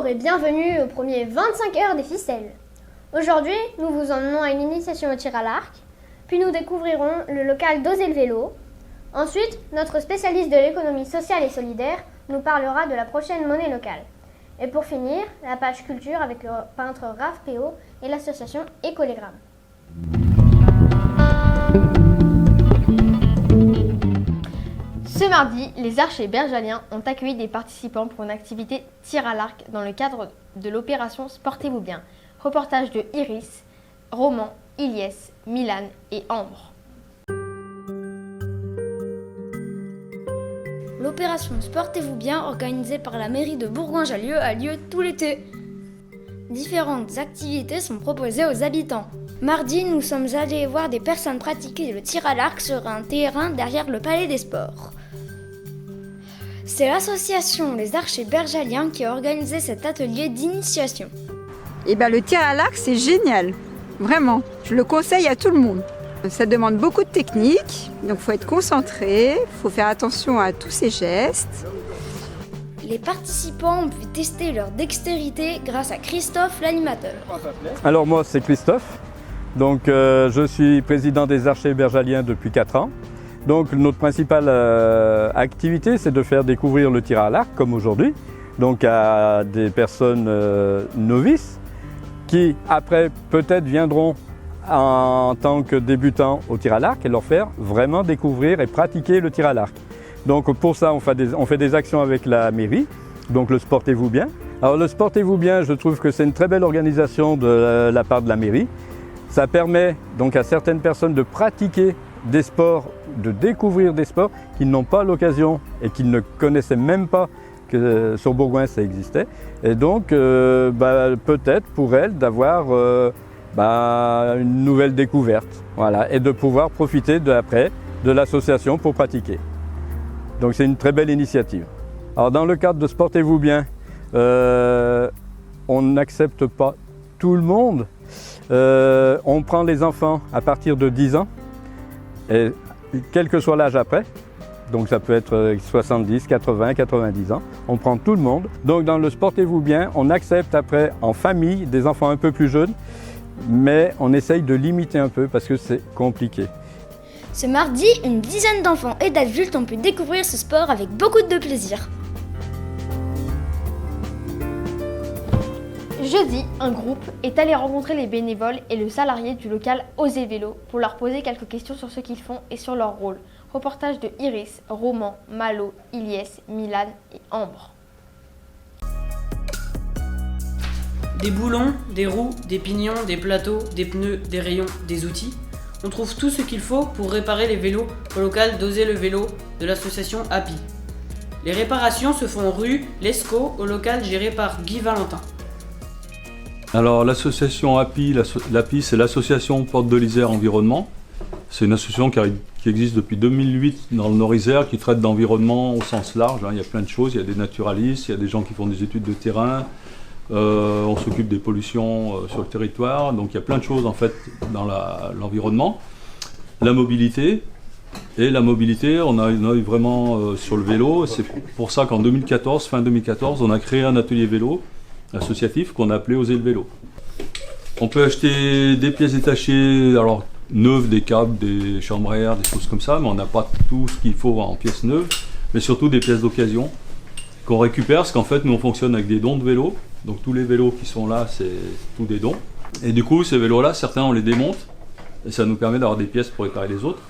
et bienvenue au premier 25 heures des ficelles. Aujourd'hui, nous vous emmenons à une initiation au tir à l'arc, puis nous découvrirons le local d'Oser le vélo. Ensuite, notre spécialiste de l'économie sociale et solidaire nous parlera de la prochaine monnaie locale. Et pour finir, la page culture avec le peintre Raph Péot et l'association Écolégramme. Ce mardi, les archers bergaliens ont accueilli des participants pour une activité tir à l'arc dans le cadre de l'opération Sportez-vous bien. Reportage de Iris, Roman, Ilyes, Milan et Ambre. L'opération Sportez-vous bien, organisée par la mairie de Bourgoin-Jallieu, a lieu tout l'été. Différentes activités sont proposées aux habitants. Mardi, nous sommes allés voir des personnes pratiquer le tir à l'arc sur un terrain derrière le Palais des Sports. C'est l'association Les Archers Bergaliens qui a organisé cet atelier d'initiation. Le tir à l'arc, c'est génial, vraiment. Je le conseille à tout le monde. Ça demande beaucoup de technique, donc il faut être concentré, il faut faire attention à tous ces gestes. Les participants ont pu tester leur dextérité grâce à Christophe, l'animateur. Alors moi, c'est Christophe. Donc, je suis président des Archers Bergaliens depuis 4 ans. Donc notre principale activité, c'est de faire découvrir le tir à l'arc, comme aujourd'hui, donc à des personnes novices qui, après, peut-être viendront en tant que débutants au tir à l'arc et leur faire vraiment découvrir et pratiquer le tir à l'arc. Donc pour ça, on fait des actions avec la mairie, donc le Sportez-vous bien. Alors le Sportez-vous bien, je trouve que c'est une très belle organisation de la part de la mairie. Ça permet donc à certaines personnes de pratiquer des sports, de découvrir des sports qu'ils n'ont pas l'occasion et qu'ils ne connaissaient même pas que sur Bourgoin ça existait. Et donc peut-être pour elles d'avoir une nouvelle découverte, voilà, et de pouvoir profiter après de l'association pour pratiquer. Donc c'est une très belle initiative. Alors dans le cadre de Sportez-vous bien, on n'accepte pas tout le monde. On prend les enfants à partir de 10 ans, et quel que soit l'âge après, donc ça peut être 70, 80, 90 ans, on prend tout le monde. Donc dans le Sportez-vous bien, on accepte après en famille des enfants un peu plus jeunes, mais on essaye de limiter un peu parce que c'est compliqué. Ce mardi, une dizaine d'enfants et d'adultes ont pu découvrir ce sport avec beaucoup de plaisir. Jeudi, un groupe est allé rencontrer les bénévoles et le salarié du local Oser Vélo pour leur poser quelques questions sur ce qu'ils font et sur leur rôle. Reportage de Iris, Roman, Malo, Ilyes, Milan et Ambre. Des boulons, des roues, des pignons, des plateaux, des pneus, des rayons, des outils. On trouve tout ce qu'il faut pour réparer les vélos au local d'Oser le vélo de l'association Happy. Les réparations se font rue Lescaut au local géré par Guy Valentin. Alors l'association Happy, c'est l'association Porte de l'Isère Environnement. C'est une association qui existe depuis 2008 dans le Nord-Isère, qui traite d'environnement au sens large. Il y a plein de choses, il y a des naturalistes, il y a des gens qui font des études de terrain, on s'occupe des pollutions sur le territoire, donc il y a plein de choses en fait dans l'environnement. La mobilité, on a une œil vraiment sur le vélo. C'est pour ça qu'en 2014, fin 2014, on a créé un atelier vélo associatif qu'on a appelé Oser le vélo. On peut acheter des pièces détachées, alors neuves, des câbles, des chambres à air, des choses comme ça, mais on n'a pas tout ce qu'il faut en pièces neuves, mais surtout des pièces d'occasion qu'on récupère, parce qu'en fait nous on fonctionne avec des dons de vélos, donc tous les vélos qui sont là c'est tous des dons, et du coup ces vélos là, certains on les démonte, et ça nous permet d'avoir des pièces pour réparer les autres,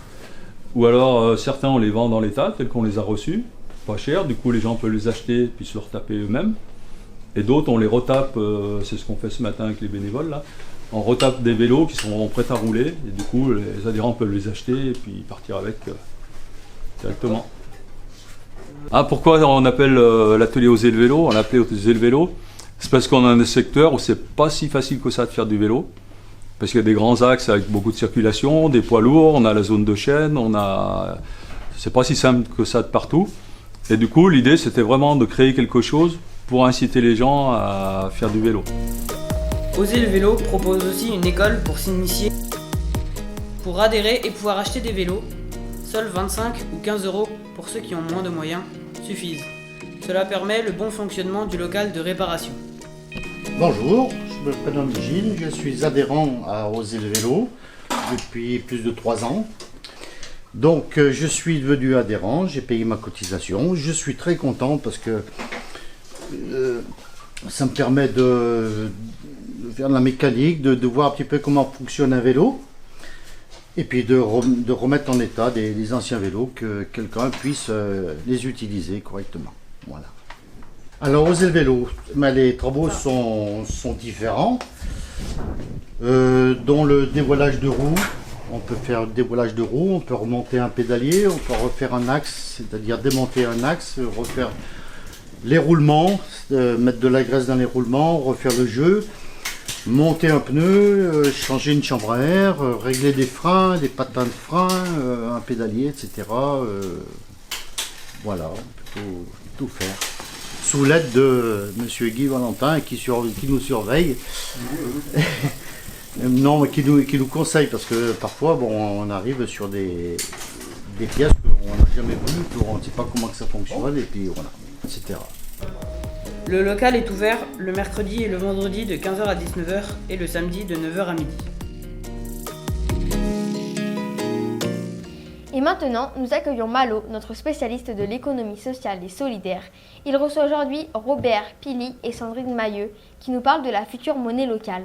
ou alors certains on les vend dans l'état, tels qu'on les a reçus, pas cher, du coup les gens peuvent les acheter puis se les retaper eux-mêmes. Et d'autres, on les retape, c'est ce qu'on fait ce matin avec les bénévoles là. On retape des vélos qui sont prêts à rouler, et du coup les adhérents peuvent les acheter et puis partir avec directement. Ah, pourquoi on appelle l'atelier Oser le vélo? On l'a appelé Oser le vélo, c'est parce qu'on a un secteur où c'est pas si facile que ça de faire du vélo. Parce qu'il y a des grands axes avec beaucoup de circulation, des poids lourds, on a la zone de chaîne, c'est pas si simple que ça de partout. Et du coup, l'idée c'était vraiment de créer quelque chose pour inciter les gens à faire du vélo. Oser le vélo propose aussi une école pour s'initier. Pour adhérer et pouvoir acheter des vélos, seuls 25 ou 15 € pour ceux qui ont moins de moyens suffisent. Cela permet le bon fonctionnement du local de réparation. Bonjour, je me prénomme Gilles, je suis adhérent à Oser le vélo depuis plus de 3 ans. Donc je suis devenu adhérent, j'ai payé ma cotisation, je suis très content parce que ça me permet de faire de la mécanique, de voir un petit peu comment fonctionne un vélo et puis de remettre en état des anciens vélos, que quelqu'un puisse les utiliser correctement. Voilà. Alors, Oser le vélo, les travaux sont différents, dont le dévoilage de roues. On peut faire le dévoilage de roues, on peut remonter un pédalier, on peut refaire un axe, c'est-à-dire démonter un axe, refaire les roulements, mettre de la graisse dans les roulements, refaire le jeu, monter un pneu, changer une chambre à air, régler des freins, des patins de frein, un pédalier, etc. Voilà, on peut tout faire. Sous l'aide de M. Guy Valentin qui nous surveille. Non, mais qui nous conseille, parce que parfois on arrive sur des pièces qu'on n'a jamais vues, on ne sait pas comment que ça fonctionne, et puis voilà, etc. Le local est ouvert le mercredi et le vendredi de 15h à 19h et le samedi de 9h à midi. Et maintenant, nous accueillons Malo, notre spécialiste de l'économie sociale et solidaire. Il reçoit aujourd'hui Robert Pili et Sandrine Mailleux qui nous parlent de la future monnaie locale.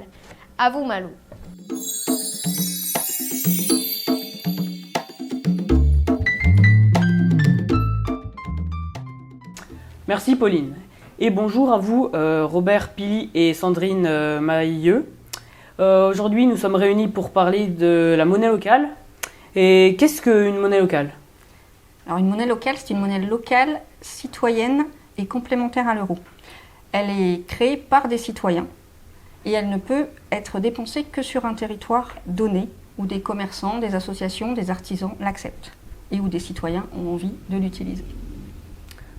À vous, Malo. Merci Pauline. Et bonjour à vous Robert Pili et Sandrine Mailleux. Aujourd'hui nous sommes réunis pour parler de la monnaie locale. Et qu'est-ce qu'une monnaie locale ? Alors une monnaie locale, c'est une monnaie locale, citoyenne et complémentaire à l'euro. Elle est créée par des citoyens et elle ne peut être dépensée que sur un territoire donné où des commerçants, des associations, des artisans l'acceptent et où des citoyens ont envie de l'utiliser.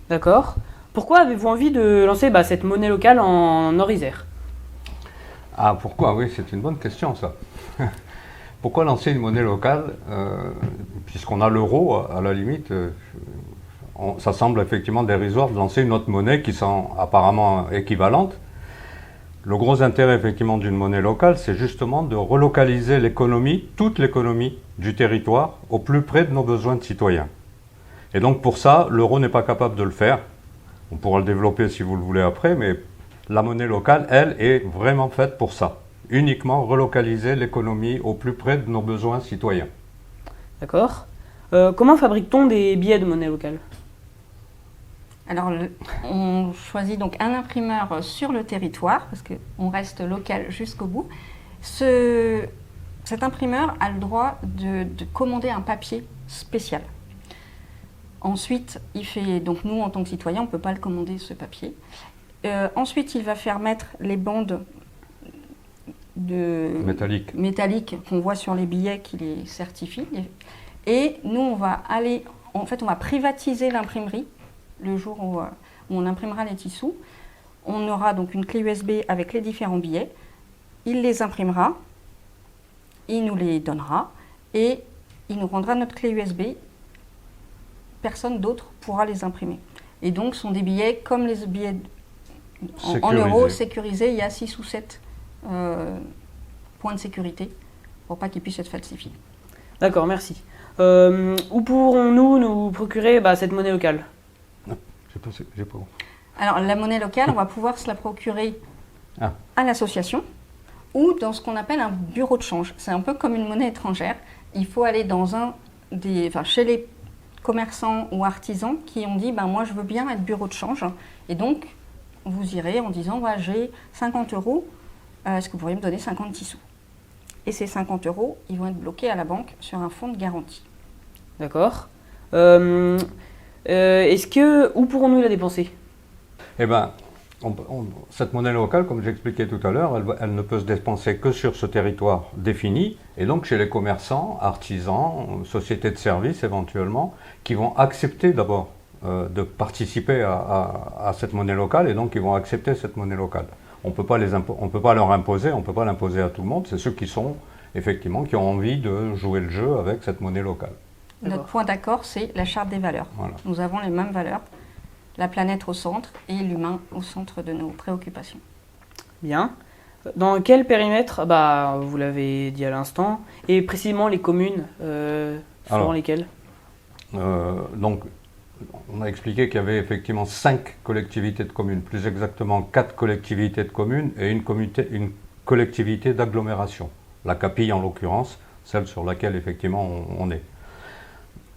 D'accord. Pourquoi avez-vous envie de lancer cette monnaie locale en Nord-Isère ? Ah, pourquoi ? Oui, c'est une bonne question, ça. Pourquoi lancer une monnaie locale puisqu'on a l'euro, à la limite, ça semble effectivement dérisoire de lancer une autre monnaie qui sont apparemment équivalentes. Le gros intérêt effectivement d'une monnaie locale, c'est justement de relocaliser l'économie, toute l'économie du territoire, au plus près de nos besoins de citoyens. Et donc pour ça, l'euro n'est pas capable de le faire. On pourra le développer si vous le voulez après, mais la monnaie locale, elle, est vraiment faite pour ça. Uniquement relocaliser l'économie au plus près de nos besoins citoyens. D'accord. Comment fabrique-t-on des billets de monnaie locale ? Alors, on choisit donc un imprimeur sur le territoire, parce qu'on reste local jusqu'au bout. Cet imprimeur a le droit de commander un papier spécial. Ensuite, donc nous, en tant que citoyens, on ne peut pas le commander, ce papier. Ensuite, il va faire mettre les bandes métalliques qu'on voit sur les billets qui les certifient. Et nous, on va privatiser l'imprimerie le jour où on imprimera les tissus. On aura donc une clé USB avec les différents billets. Il les imprimera, il nous les donnera et il nous rendra notre clé USB. Personne d'autre pourra les imprimer. Et donc, ce sont des billets comme les billets en euros sécurisés. Il y a 6 ou 7 points de sécurité pour pas qu'ils puissent être falsifiés. D'accord, merci. Où pourrons-nous nous procurer cette monnaie locale ? J'ai pas. Alors, la monnaie locale, on va pouvoir se la procurer à l'association ou dans ce qu'on appelle un bureau de change. C'est un peu comme une monnaie étrangère. Il faut aller dans chez les commerçants ou artisans qui ont dit moi je veux bien être bureau de change. Et donc, vous irez en disant j'ai 50 €, est-ce que vous pourriez me donner 50 tissus ? Et ces 50 €, ils vont être bloqués à la banque sur un fonds de garantie. D'accord. Où pourrons-nous la dépenser ? Eh bien, cette monnaie locale, comme j'expliquais tout à l'heure, elle ne peut se dépenser que sur ce territoire défini, et donc chez les commerçants, artisans, sociétés de services éventuellement, qui vont accepter d'abord de participer à cette monnaie locale, et donc ils vont accepter cette monnaie locale. On ne peut pas leur imposer, on ne peut pas l'imposer à tout le monde, c'est ceux qui ont envie de jouer le jeu avec cette monnaie locale. Notre point d'accord, c'est la charte des valeurs. Voilà. Nous avons les mêmes valeurs, la planète au centre et l'humain au centre de nos préoccupations. Bien. Dans quel périmètre, vous l'avez dit à l'instant, et précisément les communes selon lesquelles Donc, on a expliqué qu'il y avait effectivement 5 collectivités de communes, plus exactement 4 collectivités de communes et une collectivité d'agglomération. La Capille en l'occurrence, celle sur laquelle effectivement on est.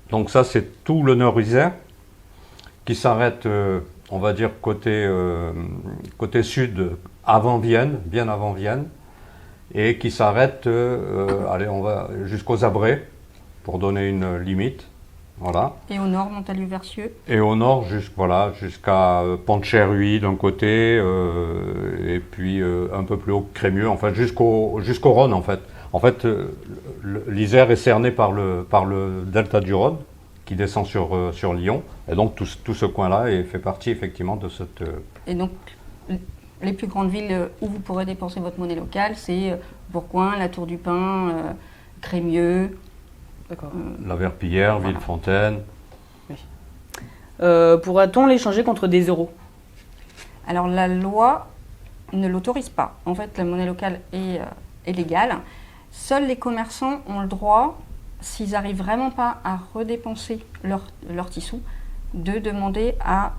Donc ça c'est tout le Nord-Isère qui s'arrête, on va dire côté sud, avant Vienne, bien avant Vienne, et qui s'arrête on va jusqu'aux Abrets, pour donner une limite. Voilà. Et au nord, Montalieu-Versieux. Et au nord, jusqu'à Pont-de-Cher-Huy d'un côté, et puis un peu plus haut, Crémieux, en fait, jusqu'au Rhône, en fait. En fait, l'Isère est cerné par le delta du Rhône, qui descend sur Lyon, et donc tout ce coin-là fait partie effectivement de cette... Et donc, les plus grandes villes où vous pourrez dépenser votre monnaie locale, c'est Bourgoin, la Tour du Pin, Crémieux... D'accord. La Verpillière, voilà. Villefontaine. Oui. Pourra-t-on l'échanger contre des euros? Alors la loi ne l'autorise pas. En fait, la monnaie locale est légale. Seuls les commerçants ont le droit, s'ils n'arrivent vraiment pas à redépenser leur tissou, de demander à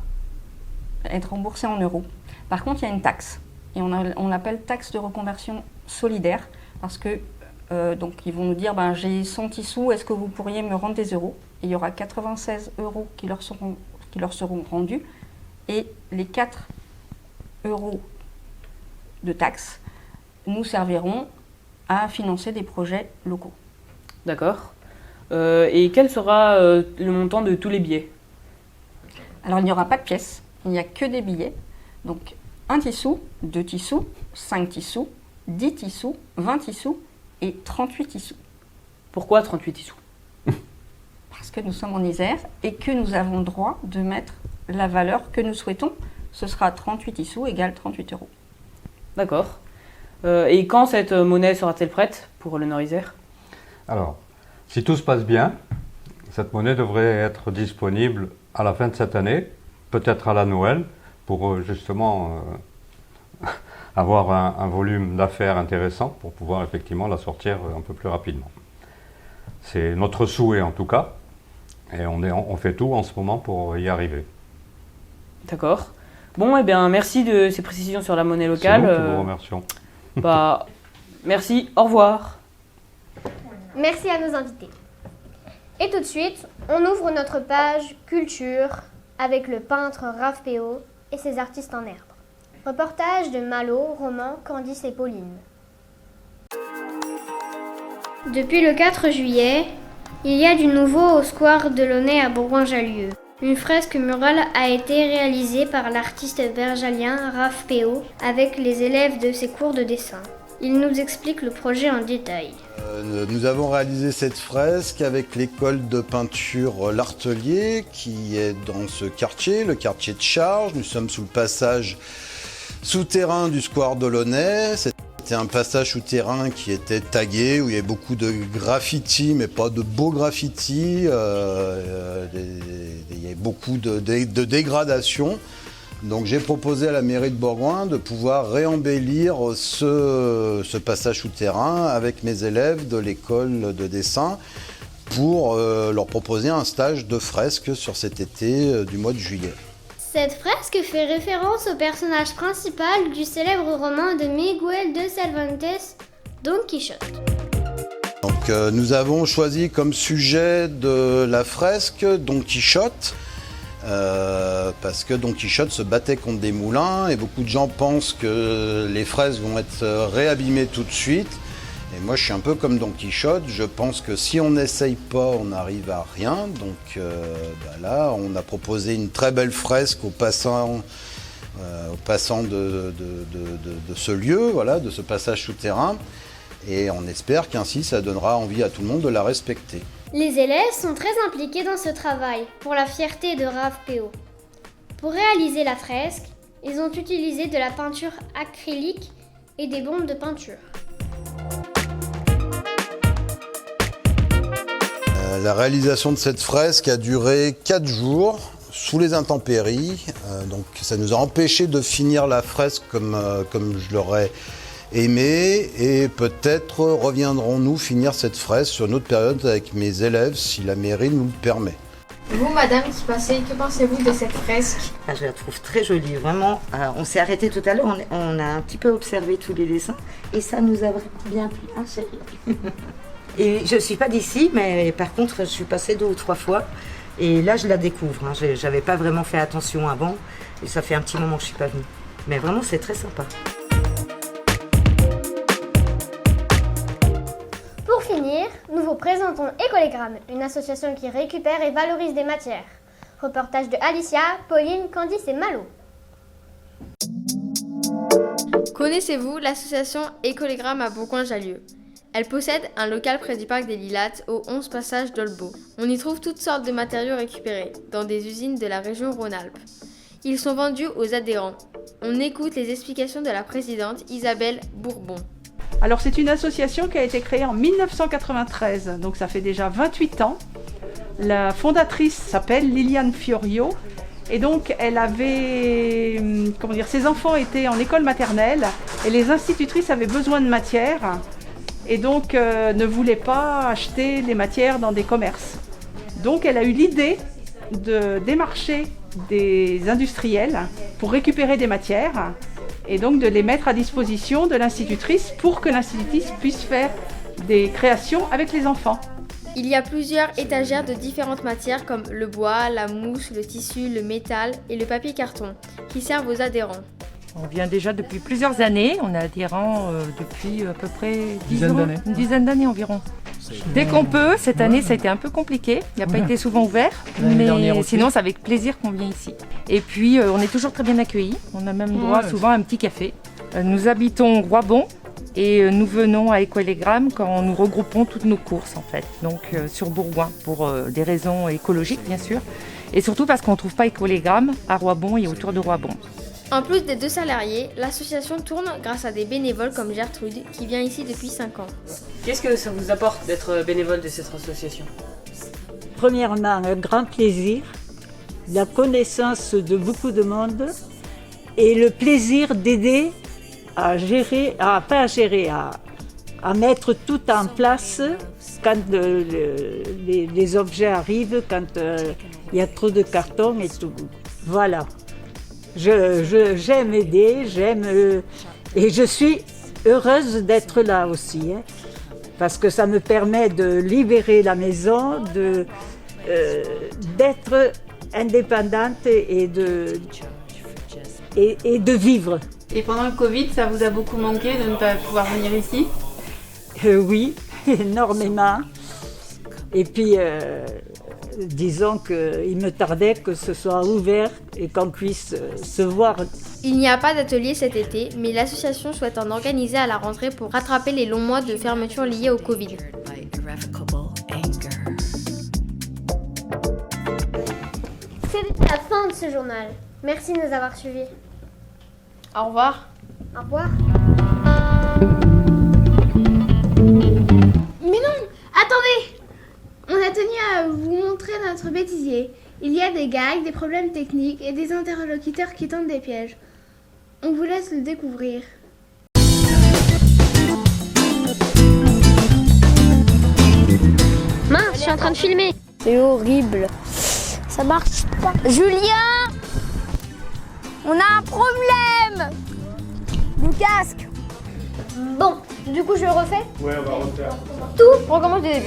être remboursés en euros. Par contre, il y a une taxe. Et on l'appelle taxe de reconversion solidaire, parce que donc ils vont nous dire, j'ai 100 tissus, est-ce que vous pourriez me rendre des euros? Et il y aura 96 euros qui leur seront rendus, et les 4 euros de taxes nous serviront à financer des projets locaux. D'accord. Et quel sera le montant de tous les billets? Alors il n'y aura pas de pièces, il n'y a que des billets. Donc 1 tissu, 2 tissus, 5 tissus, 10 tissus, 20 tissus, et 38 tissus. Pourquoi 38 tissus? Parce que nous sommes en Isère et que nous avons le droit de mettre la valeur que nous souhaitons. Ce sera 38 tissus égale 38 euros. D'accord. Et quand cette monnaie sera-t-elle prête pour le Nord-Isère? Alors, si tout se passe bien, cette monnaie devrait être disponible à la fin de cette année, peut-être à la Noël, pour justement... avoir un volume d'affaires intéressant pour pouvoir effectivement la sortir un peu plus rapidement. C'est notre souhait en tout cas, et on fait tout en ce moment pour y arriver. D'accord. Bon, eh bien, merci de ces précisions sur la monnaie locale. C'est nous qui vous remercions. Merci, au revoir. Merci à nos invités. Et tout de suite, on ouvre notre page culture avec le peintre Raph Péot et ses artistes en herbe. Reportage de Malo, Romain, Candice et Pauline. Depuis le 4 juillet, il y a du nouveau au square de Launay à Bourgoin-Jallieu. Une fresque murale a été réalisée par l'artiste bergalien Raph Péot avec les élèves de ses cours de dessin. Il nous explique le projet en détail. Nous avons réalisé cette fresque avec l'école de peinture L'Artelier qui est dans ce quartier, le quartier de Charges. Nous sommes sous le passage souterrain du square de Launay. C'était un passage souterrain qui était tagué, où il y avait beaucoup de graffitis, mais pas de beaux graffitis. Il y avait beaucoup de dégradation. Donc j'ai proposé à la mairie de Bourgoin de pouvoir réembellir ce passage souterrain avec mes élèves de l'école de dessin pour leur proposer un stage de fresque sur cet été du mois de juillet. Cette fresque fait référence au personnage principal du célèbre roman de Miguel de Cervantes, Don Quichotte. Donc nous avons choisi comme sujet de la fresque Don Quichotte, parce que Don Quichotte se battait contre des moulins et beaucoup de gens pensent que les fraises vont être réabîmées tout de suite. Et moi je suis un peu comme Don Quichotte, je pense que si on n'essaye pas, on n'arrive à rien. Donc là, on a proposé une très belle fresque aux passants de ce lieu, voilà, de ce passage souterrain. Et on espère qu'ainsi ça donnera envie à tout le monde de la respecter. Les élèves sont très impliqués dans ce travail, pour la fierté de Raph Péot. Pour réaliser la fresque, ils ont utilisé de la peinture acrylique et des bombes de peinture. La réalisation de cette fresque a duré 4 jours sous les intempéries. Donc ça nous a empêché de finir la fresque comme je l'aurais aimé. Et peut-être reviendrons-nous finir cette fresque sur une autre période avec mes élèves si la mairie nous le permet. Vous, madame qui passez, que pensez-vous de cette fresque? Je la trouve très jolie, vraiment. On s'est arrêté tout à l'heure, on a un petit peu observé tous les dessins et ça nous a bien plu, hein chérie? Et je ne suis pas d'ici, mais par contre, je suis passée 2 ou 3 fois et là, je la découvre. Hein. Je n'avais pas vraiment fait attention avant et ça fait un petit moment que je ne suis pas venue. Mais vraiment, c'est très sympa. Pour finir, nous vous présentons Écolégramme, une association qui récupère et valorise des matières. Reportage de Alicia, Pauline, Candice et Malo. Connaissez-vous l'association Écolégramme à Bourgoin-Jallieu? Elle possède un local près du parc des Lilates au 11 passage d'Olbeau. On y trouve toutes sortes de matériaux récupérés dans des usines de la région Rhône-Alpes. Ils sont vendus aux adhérents. On écoute les explications de la présidente Isabelle Bourbon. Alors c'est une association qui a été créée en 1993, donc ça fait déjà 28 ans. La fondatrice s'appelle Liliane Fiorio et donc elle avait, ses enfants étaient en école maternelle et les institutrices avaient besoin de matière et donc ne voulaient pas acheter les matières dans des commerces. Donc elle a eu l'idée de démarcher des industriels pour récupérer des matières et donc de les mettre à disposition de l'institutrice pour que l'institutrice puisse faire des créations avec les enfants. Il y a plusieurs étagères de différentes matières comme le bois, la mousse, le tissu, le métal et le papier carton qui servent aux adhérents. On vient déjà depuis plusieurs années, on est adhérents depuis à peu près une dizaine d'années environ. Dès qu'on peut, cette année ça a été un peu compliqué, il n'a pas été souvent ouvert, mais sinon c'est avec plaisir qu'on vient ici. Et puis on est toujours très bien accueillis, on a même droit souvent à un petit café. Nous habitons Roibon et nous venons à Écolégramme quand nous regroupons toutes nos courses en fait, donc sur Bourgoin pour des raisons écologiques bien sûr, et surtout parce qu'on ne trouve pas Écolégramme à Roibon et autour de Roibon. En plus des 2 salariés, l'association tourne grâce à des bénévoles comme Gertrude qui vient ici depuis 5 ans. Qu'est-ce que ça vous apporte d'être bénévole de cette association? Premièrement, un grand plaisir, la connaissance de beaucoup de monde et le plaisir d'aider à gérer, à mettre tout en place quand les objets arrivent, quand il y a trop de cartons et tout. Voilà. J'aime aider, et je suis heureuse d'être là aussi, hein, parce que ça me permet de libérer la maison, d'être indépendante et de vivre. Et pendant le Covid, ça vous a beaucoup manqué de ne pas pouvoir venir ici? Oui, énormément. Et puis, disons qu'il me tardait que ce soit ouvert et qu'on puisse se voir. Il n'y a pas d'atelier cet été, mais l'association souhaite en organiser à la rentrée pour rattraper les longs mois de fermeture liés au Covid. C'est la fin de ce journal. Merci de nous avoir suivis. Au revoir. Au revoir. Mais non, attendez! On a tenu à vous montrer notre bêtisier. Il y a des gags, des problèmes techniques et des interlocuteurs qui tentent des pièges. On vous laisse le découvrir. Mince, je suis en train de filmer. C'est horrible. Ça marche pas. Julien, on a un problème. Le casque. Bon, du coup je le refais. Ouais, on va refaire. Tout, on recommence du début.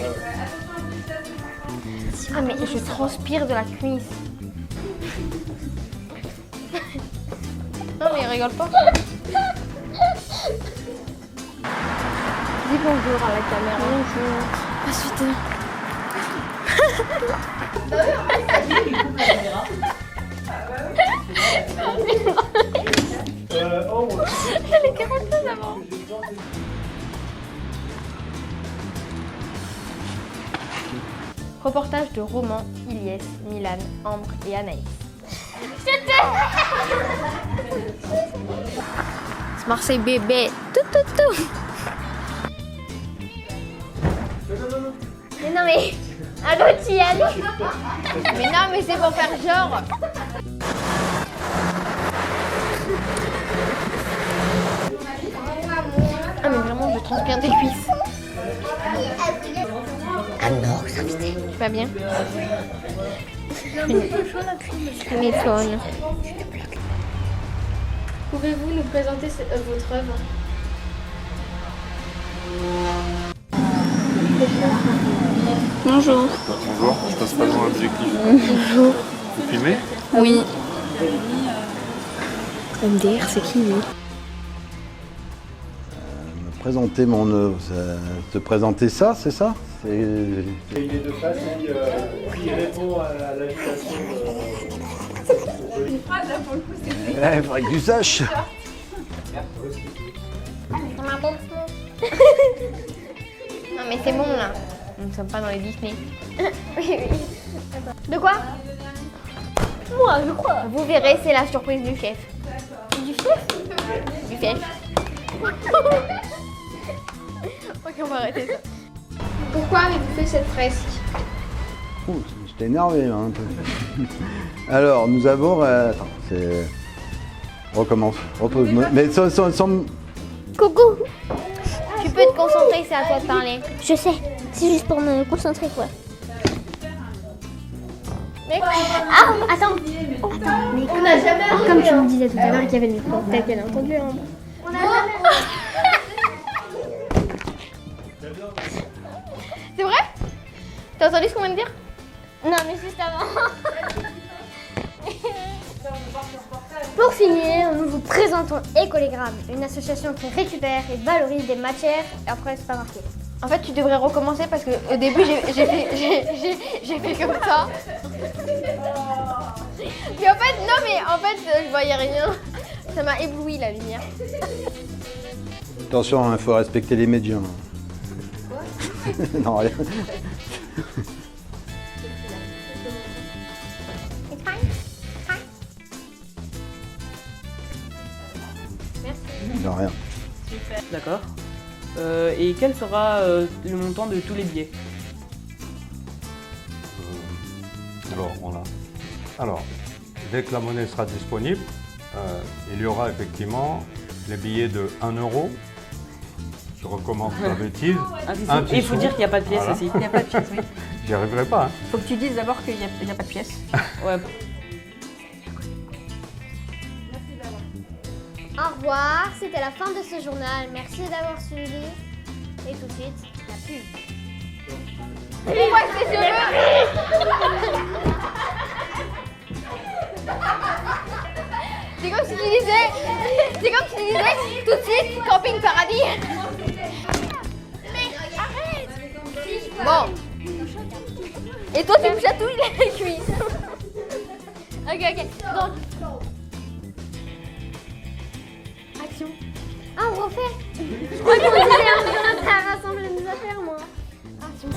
Ah mais je transpire de la cuisse. Non mais rigole pas. Dis bonjour à la caméra. Bonjour. Ah super. Elle est caractère d'avant. Reportage de Romain, Ilyes, Milan, Ambre et Anaïs. C'est Marseille bébé. Tout. Mais non mais... Ah, l'autre y est. Mais non, mais c'est pour faire genre. Ah, mais vraiment, je transpire des cuisses. Ah non, ça me pas bien. Mais faune. Pouvez-vous nous présenter votre œuvre? Bonjour. Bonjour, je passe pas devant l'objectif. Bonjour. Vous filmez? Oui. MDR, c'est qui lui? Présenter mon œuvre, te présenter ça, c'est ça? Il est de face qui répond à l'invitation de... Une phrase là pour le coup, c'est... Il faudrait que tu saches. Non mais c'est bon là. Nous ne sommes pas dans les Disney. De quoi? Moi je crois. Vous verrez, c'est la surprise du chef. Du chef? Du chef. Ok, on va arrêter ça. Pourquoi avez-vous fait cette fresque? Je t'ai énervé là, un peu. Alors, nous avons... attends, c'est... Recommence. Repose-moi. Mais sans... Coucou. Tu peux te concentrer, c'est à toi de parler. Je sais, c'est juste pour me concentrer quoi. Ah, attends. Mais comme tu me disais tout à l'heure qu'il y avait le micro, peut-être qu'elle a entendu. Hein. C'est vrai? T'as entendu ce qu'on vient de dire? Non, mais juste avant. Pour finir, nous vous présentons Écolégramme, une association qui récupère et valorise des matières. Après, c'est pas marqué. En fait, tu devrais recommencer parce que au début, j'ai fait comme ça. Puis en fait, non, mais en fait, je voyais rien. Ça m'a ébloui la lumière. Attention, il faut respecter les médiums. Non, rien. Non, rien. D'accord. Et quel sera le montant de tous les billets? Alors, dès que la monnaie sera disponible, il y aura effectivement les billets de 1 euro. Je recommence la bêtise. Et il faut dire qu'il n'y a pas de pièces voilà. aussi. Il n'y a pas de pièces, oui. J'y arriverai pas. Hein. Faut que tu dises d'abord qu'il n'y a pas de pièces. Ouais. Au revoir, c'était la fin de ce journal. Merci d'avoir suivi. Et tout de suite, la pub. On voit ses cheveux. C'est comme si tu disais, tout de suite, camping paradis. Mais arrête. Bon. Et toi, tu me chatouilles les cuisses. Ok. Donc. Action. Ah, on refait. Je crois qu'on disait un peu à rassembler nos affaires, moi. Action.